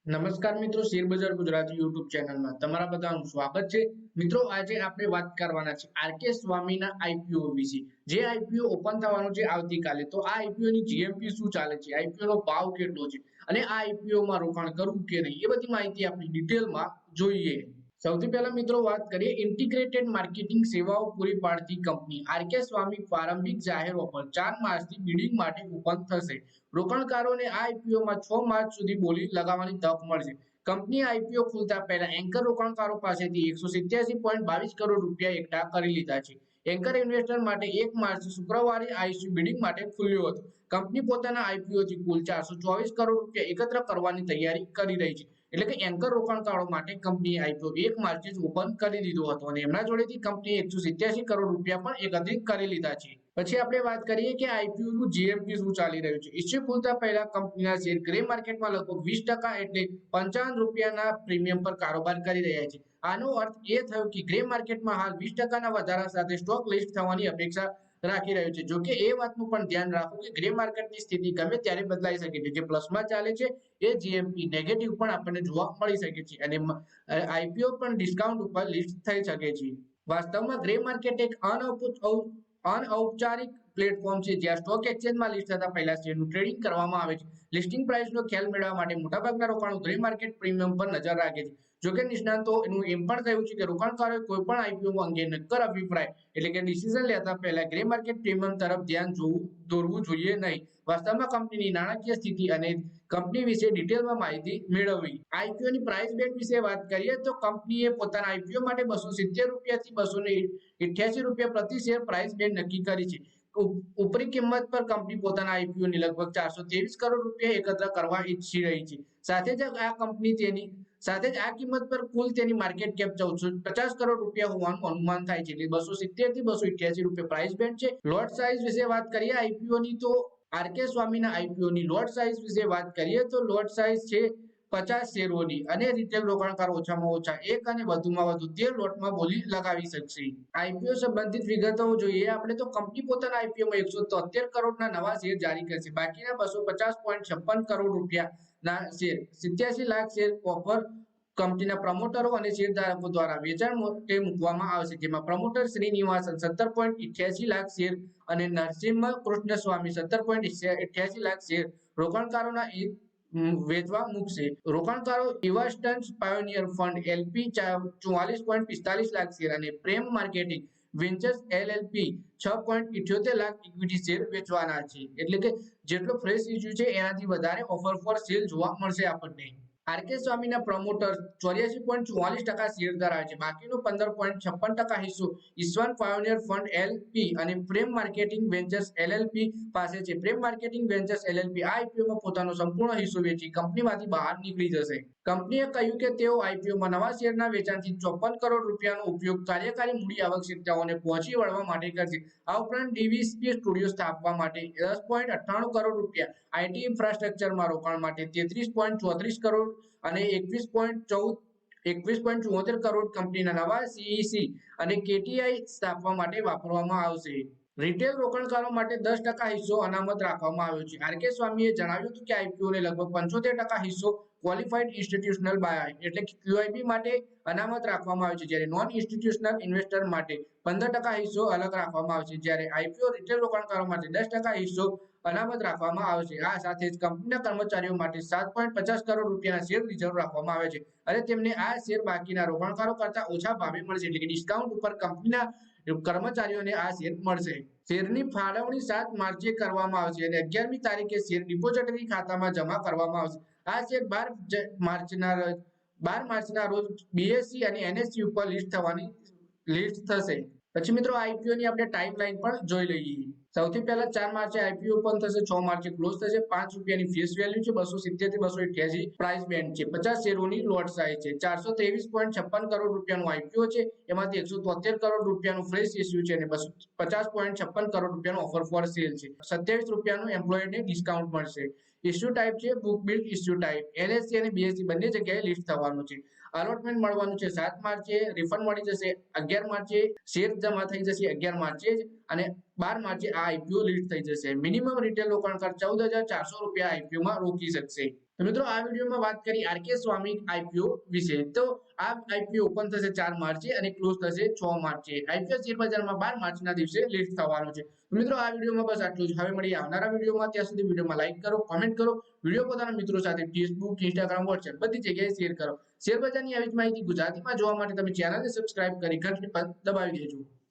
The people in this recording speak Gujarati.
નમસ્કાર મિત્રો, શેરબજાર ગુજરાતી યુટ્યુબ ચેનલમાં તમારા બધાનું સ્વાગત છે। મિત્રો, આજે આપણે વાત કરવાના છે આરકે સ્વામીના આઈપીઓ વિશે। જે આઈપીઓ ઓપન થવાનું છે આવતીકાલે, તો આ આઈપીઓ ની જીએમપી શું ચાલે છે, આઈપીઓ નો ભાવ કેટલો છે અને આ આઈપીઓ માં રોકાણ કરવું કે નહીં, એ બધી માહિતી આપણે ડિટેલમાં જોઈએ। સૌથી પહેલા મિત્રો વાત કરીએ ઇન્ટિગ્રેટેડ માર્કેટિંગ સેવાઓ પૂરી પાડતી કંપની આરકે સ્વામી પ્રારંભિક જાહેર ઓફર 4 માર્ચથી બિડિંગ માટે ઓપન થશે। રોકાણકારોને આ આઈપીઓ માં 6 માર્ચ સુધી બોલી લગાવવાની તક મળશે। કંપની આઈપીઓ ખુલતા પહેલા એન્કર રોકાણકારો પાસેથી 187.22 કરોડ રૂપિયા એકઠા કરી લીધા છે। એન્કર ઇન્વેસ્ટર માટે 1 માર્ચ શુક્રવારે આઈસીયુ બિડિંગ માટે ખુલ્યો હતો। કંપની પોતાના આઈપીઓ થી કુલ 424 કરોડ રૂપિયા એકત્ર કરવાની તૈયારી કરી રહી છે। એટલે કે એન્કર રોકાણકારો માટે કંપનીએ આઈપીઓ 1 માર્ચે જ ઓપન કરી દીધો હતો અને એમના જોડેથી કંપનીએ 187 કરોડ રૂપિયા પણ એકત્રિત કરી લીધા છે। પછી આપણે વાત કરીએ કે આઈપીઓ નું જીએમપી શું ચાલી રહ્યું છે। ઇશ્યુ ખુલતા પહેલા કંપનીના શેર ગ્રે માર્કેટમાં લગભગ 20% એટલે 55 રૂપિયાના પ્રીમિયમ પર કારોબાર કરી રહ્યા છે। આનો અર્થ એ થયો કે ગ્રે માર્કેટમાં હાલ 20%ના વધારા સાથે સ્ટોક લિસ્ટ થવાની અપેક્ષા રાખી રહ્યું છે। જો કે એ વાતનું પણ ધ્યાન રાખો કે ગ્રે માર્કેટની સ્થિતિ ગમે ત્યારે બદલાઈ શકે છે। જે પ્લસમાં ચાલે છે એ જીએમપી નેગેટિવ પણ આપણને જોવા મળી શકે છે અને આઈપીઓ પણ ડિસ્કાઉન્ટ ઉપર લિસ્ટ થઈ શકે છે। વાસ્તવમાં ગ્રે માર્કેટ એક અનૌપચારિક પ્લેટફોર્મ છે જ્યાં સ્ટોક એક્સચેન્જમાં લિસ્ટ થતા પહેલા શેરનું ટ્રેડિંગ કરવામાં આવે છે। લિસ્ટિંગ પ્રાઇસનો ખ્યાલ મેળવવા માટે મોટાભાગના રોકાણો ગ્રે માર્કેટ પ્રીમિયમ પર નજર રાખે છે। જોકે નિષ્ણાતોનું એમ પણ કહ્યું છે કે રોકાણકારોએ કોઈ પણ આઈપીઓ અંગે નક્કર અભિપ્રાય એટલે કે ડિસિઝન લેતા પહેલા ગ્રે માર્કેટ પ્રીમિયમ તરફ ધ્યાન દોરવું જોઈએ નહીં। વાસ્તવમાં કંપનીની નાણાકીય સ્થિતિ અને કંપની વિશે ડિટેલમાં માહિતી મેળવવી। આઈપીઓની પ્રાઇસ બેન્ડ વિશે વાત કરીએ તો કંપનીએ પોતાના આઈપીઓ માટે 270 રૂપિયાથી 288 રૂપિયા પ્રતિ શેર પ્રાઇસ બેન્ડ નક્કી કરી છે। ઉપરી કિંમત પર કંપની પોતાના આઈપીઓની લગભગ 423 કરોડ રૂપિયા એકત્ર કરવા ઈચ્છી રહી છે। સાથે જ આ કિંમત પર કુલ તેની માર્કેટ કેપ 1450 કરોડ રૂપિયા હોવાનું અનુમાન થાય છે। એટલે 270 થી 288 રૂપિયા પ્રાઇસ બેન્ડ છે। લોટ સાઇઝ વિશે વાત કરીએ આઈપીઓની, તો આરકે સ્વામીના આઈપીઓની લોટ સાઇઝ વિશે વાત કરીએ તો લોટ સાઇઝ છે 50 શેરોની અને રિટેલ રોકાણકારો ઓછામાં ઓછા 1 અને વધુમાં વધુ 13 લોટમાં બોલી લગાવી શકશે। આઈપીઓ સંબંધિત વિગતો જોઈએ આપણે તો કંપની પોતાના આઈપીઓમાં 173 કરોડના નવા શેર જારી કરશે। બાકીના 250.56 કરોડ રૂપિયાના શેર 87 લાખ શેર ઓફર કંપનીના પ્રમોટરો અને શેરધારકો દ્વારા વેચાણ માટે મૂકવામાં આવશે। જેમાં પ્રમોટર શ્રીનિવાસન 17.88 લાખ શેર અને નરસિંહ કૃષ્ણસ્વામી 17.88 લાખ શેર રોકાણકારોના વેચવા મૂકશે। રોકાણકારો investors pioneer fund LP 44.45 lakh share અને Prem marketing ventures LLP 6.78 lakh equity share વેચવાના છે। એટલે કે જેટલો ફ્રેશ ઇશ્યુ છે એનાથી વધારે ઓફર ફોર સેલ જોવા મળશે આપણને। આરકે સ્વામીના પ્રમોટર 84.44% શેર ધરાવે છે। બાકીનો 15.56% હિસ્સો ઈસ્વાન પાયોનિયર ફંડ એલપી અને પ્રેમ માર્કેટિંગ વેન્ચર્સ એલએલપી પાસે છે। પ્રેમ માર્કેટિંગ વેન્ચર્સ એલએલપી આ આઈપીઓમાં પોતાનો સંપૂર્ણ હિસ્સો વેચી કંપનીમાંથી બહાર નીકળી જશે। કંપનીએ કહ્યું કે તેઓ આઈપીઓમાં નવા શેરના વેચાણથી 54 કરોડ રૂપિયાનો ઉપયોગ કાર્યકારી મૂડી આવશ્યકતાઓને પહોંચી વળવા માટે કરશે। આ ઉપરાંત ડીવીસપી સ્ટુડિયો સ્થાપવા માટે 10.98 કરોડ રૂપિયા, આઈટી ઇન્ફ્રાસ્ટ્રક્ચરમાં રોકાણ માટે 33.34 કરોડ અને 21.74 કરોડ કંપનીના નવા સીઈસી અને કેટીઆઈ સ્થાપવા માટે વાપરવામાં આવશે। રિટેલ રોકાણકારો માટે 10% હિસ્સો અનામત રાખવામાં આવ્યો છે। આરકે સ્વામીએ જણાવ્યું હતું કે આઈપીઓને લગભગ 75% હિસ્સો ક્વોલિફાઈડ ઇન્સ્ટિટ્યુશનલ બાય એટલે કે ક્યુઆઈબી માટે અનામત રાખવામાં આવ્યો છે, જ્યારે નોન ઇન્સ્ટિટ્યુશનલ ઇન્વેસ્ટર માટે 15% હિસ્સો અલગ રાખવામાં આવશે, જ્યારે આઈપીઓ રિટેલ રોકાણકારો માટે 10% હિસ્સો અનામત રાખવામાં આવશે। આ સાથે જ કંપનીના કર્મચારીઓ માટે 7.50 કરોડ રૂપિયાના શેર રિઝર્વ રાખવામાં આવે છે અને તેમને આ શેર બાકીના રોકાણકારો કરતા ઓછા ભાવે મળશે। એટલે કે ડિસ્કાઉન્ટ ઉપર કંપનીના કર્મચારીઓને આ શેર મળશે। શેરની ફાળવણી 7 માર્ચે કરવામાં આવશે અને 11મી તારીખે શેર ડિપોઝિટરી ખાતામાં જમા કરવામાં આવશે। આ શેર 12 માર્ચના રોજ બીએસસી અને એનએસસી ઉપર લિસ્ટ થશે। પછી મિત્રો આઈપીઓ ની આપણે ટાઈમલાઈન પણ જોઈ લઈએ। સૌથી પહેલા 4 માર્ચે આઈપીઓ ઓપન થશે, 6 માર્ચે ક્લોઝ થશે। 5 રૂપિયાની ફેસ વેલ્યુ છે, 270 થી 288 પ્રાઇસ બેન્ડ છે, 50 શેરોની લોટ સાઇઝ છે, 423.56 કરોડ રૂપિયાનું આઈપીઓ છે, એમાંથી 173 કરોડ રૂપિયાનું ફ્રેશ ઇશ્યુ છે અને 250.56 કરોડ રૂપિયાનું ઓફર ફોર સેલ છે। 27 રૂપિયાનું એમ્પ્લોયરને ડિસ્કાઉન્ટ મળશે। ઇશ્યુ ટાઈપ છે book build issue type, NSC અને બીએસસી બંને જગ્યાએ લિસ્ટ થવાનું છે। અલોટમેન્ટ મળવાનું છે 7 માર્ચે, રિફંડ મળી જશે 11 માર્ચે, શેર જમા થઈ જશે 11 માર્ચે જ અને 12 માર્ચે આ આઈપીઓ લિસ્ટ થઈ જશે। મિનિમમ રિટેલ રોકાણકાર 14,400 રૂપિયા આઈપીઓમાં રોકી શકશે। તો મિત્રો આ વિડીયોમાં વાત કરી આરકે સ્વામી આઈપીઓ વિશે. તો આ આઈપીઓ ઓપન થશે 4 માર્ચે અને ક્લોઝ થશે 6 માર્ચે. આઈપીઓ શેર બજારમાં 12 માર્ચના દિવસે લિસ્ટ થવાનું છે. તો મિત્રો આ વિડીયોમાં બસ આટલું જ. હવે મળીએ આવનારા વિડીયોમાં. ત્યાં સુધી વિડીયોમાં લાઈક કરો, કોમેન્ટ કરો, વિડીયો પોતાના મિત્રો સાથે ફેસબુક, ઇન્સ્ટાગ્રામ, વોટ્સએપ બધી જગ્યાએ શેર કરો. શેર બજારની આવી જ માહિતી ગુજરાતીમાં જોવા માટે તમે ચેનલને સબસ્ક્રાઇબ કરી ઘંટડી પર દબાવી દેજો.